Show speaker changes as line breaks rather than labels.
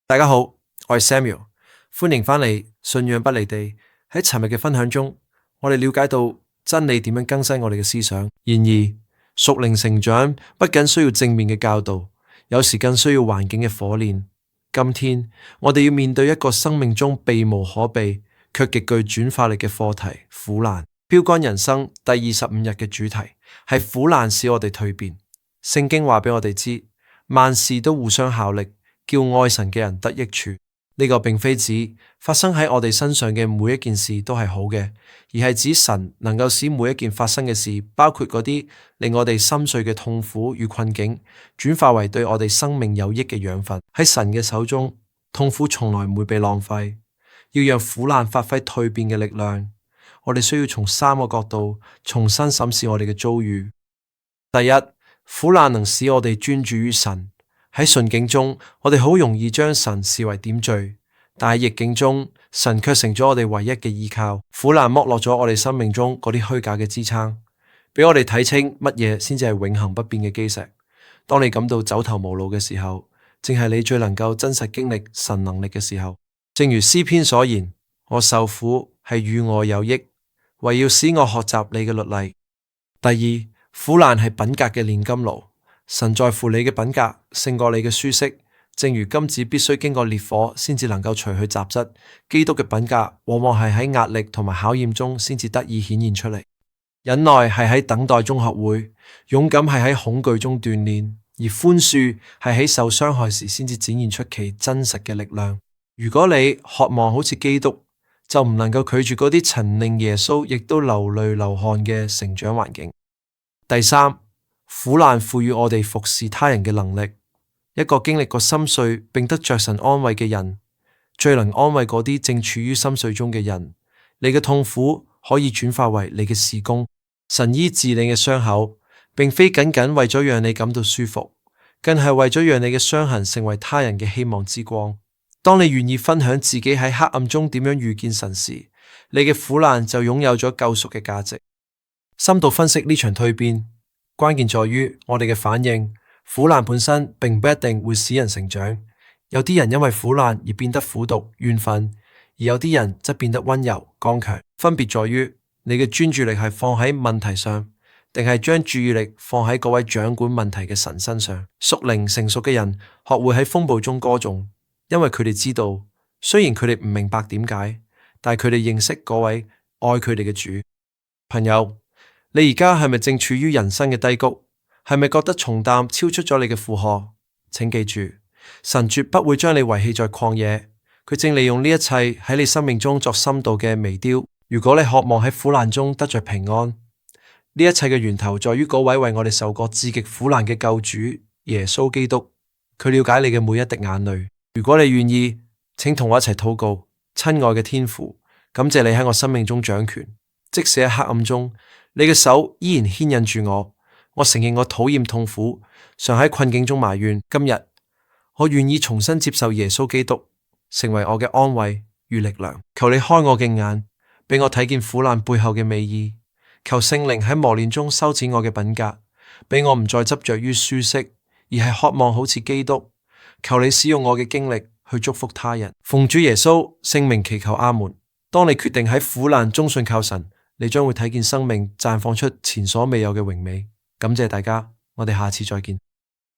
大家好，我係 Samuel，歡迎返嚟信仰不離地。喺尋日嘅分享中，我哋了解到真理點樣更新我哋嘅思想。然而，屬靈成長不僅需要正面嘅教導，有時更需要環境嘅火煉。今天我哋要面對一個生命中避無可避卻極具轉化力嘅課題——苦難。標竿人生第25日嘅主題係苦難使我哋蛻變。聖經話俾我哋知，萬事都互相效力，叫愛神嘅人得益處。呢個並非指發生喺我哋身上嘅每一件事都係好嘅，而係指神能夠使每一件發生嘅事，包括嗰啲令我哋心碎嘅痛苦與困境，轉化為對我哋生命有益嘅養分。喺神嘅手中，痛苦從來唔會被浪費。要讓苦難發揮蛻變嘅力量，我哋需要從3個角度重新審視我哋嘅遭遇。第一，苦難能使我哋專注於神。喺順境中，我哋好容易將神視為點綴，但係逆境中，神卻成咗我哋唯一嘅依靠。苦難剝落咗我哋生命中嗰啲虛假嘅支撐，俾我哋睇清乜嘢先至係永恆不變嘅基石。當你感到走投無路嘅時候，正係你最能夠真實經歷神能力嘅時候。正如詩篇所言，我受苦係與我有益，為要使我學習你嘅律例。第二，苦難係品格嘅煉金爐。神在乎你嘅品格勝過你嘅舒適，正如金子必須經過烈火先至能夠除去雜質，基督嘅品格往往係喺壓力同埋考驗中先至得以顯現出嚟。忍耐係喺等待中學會，勇敢係喺恐懼中鍛煉，而寬恕係喺受傷害時先至展現出其真實嘅力量。如果你渴望好似基督，就唔能夠拒絕嗰啲曾令耶穌亦都流淚流汗嘅成長環境。第三，苦難賦予我哋服侍他人嘅能力。一個經歷過心碎並得着神安慰嘅人，最能安慰嗰啲正處於心碎中嘅人。你嘅痛苦可以轉化為你嘅事工。神醫治你嘅傷口，並非僅僅為咗讓你感到舒服，更係為咗讓你嘅傷痕成為他人嘅希望之光。當你願意分享自己喺黑暗中點樣遇見神時，你嘅苦難就擁有咗救贖嘅價值。深度分析呢場蛻變，關鍵在於我哋嘅反應。苦難本身並不一定會使人成長，有啲人因為苦難而變得苦毒怨憤，而有啲人則變得溫柔剛強。分別在於你嘅專注力係放喺問題上，定係將注意力放喺嗰位掌管問題嘅神身上。屬靈成熟嘅人學會喺風暴中歌頌，因為佢哋知道，雖然佢哋唔明白點解，但係佢哋認識嗰位愛佢哋嘅主。朋友，你而家係咪正處於人生嘅低谷？係咪覺得重擔超出咗你嘅負荷？請記住，神絕不會將你遺棄在曠野，佢正利用呢一切喺你生命中作深度嘅微雕。如果你渴望喺苦難中得着平安，呢一切嘅源頭在於嗰位為我哋受過至極苦難嘅救主耶穌基督。佢了解你嘅每一滴眼淚。如果你願意，請同我一齊禱告。親愛嘅天父，感謝你喺我生命中掌權，即使喺黑暗中，你嘅手依然牽引住我。我承認我討厭痛苦，常喺困境中埋怨。今日我願意重新接受耶穌基督，成為我嘅安慰與力量。求你開我嘅眼，俾我睇見苦難背後嘅美意。求聖靈喺磨練中修剪我嘅品格，俾我唔再執着於舒適，而係渴望好似基督。求你使用我嘅經歷去祝福他人。奉主耶穌聖名祈求，阿門。當你決定喺苦難中信靠神，你將會睇見生命綻放出前所未有嘅榮美。感謝大家，我哋下次再見。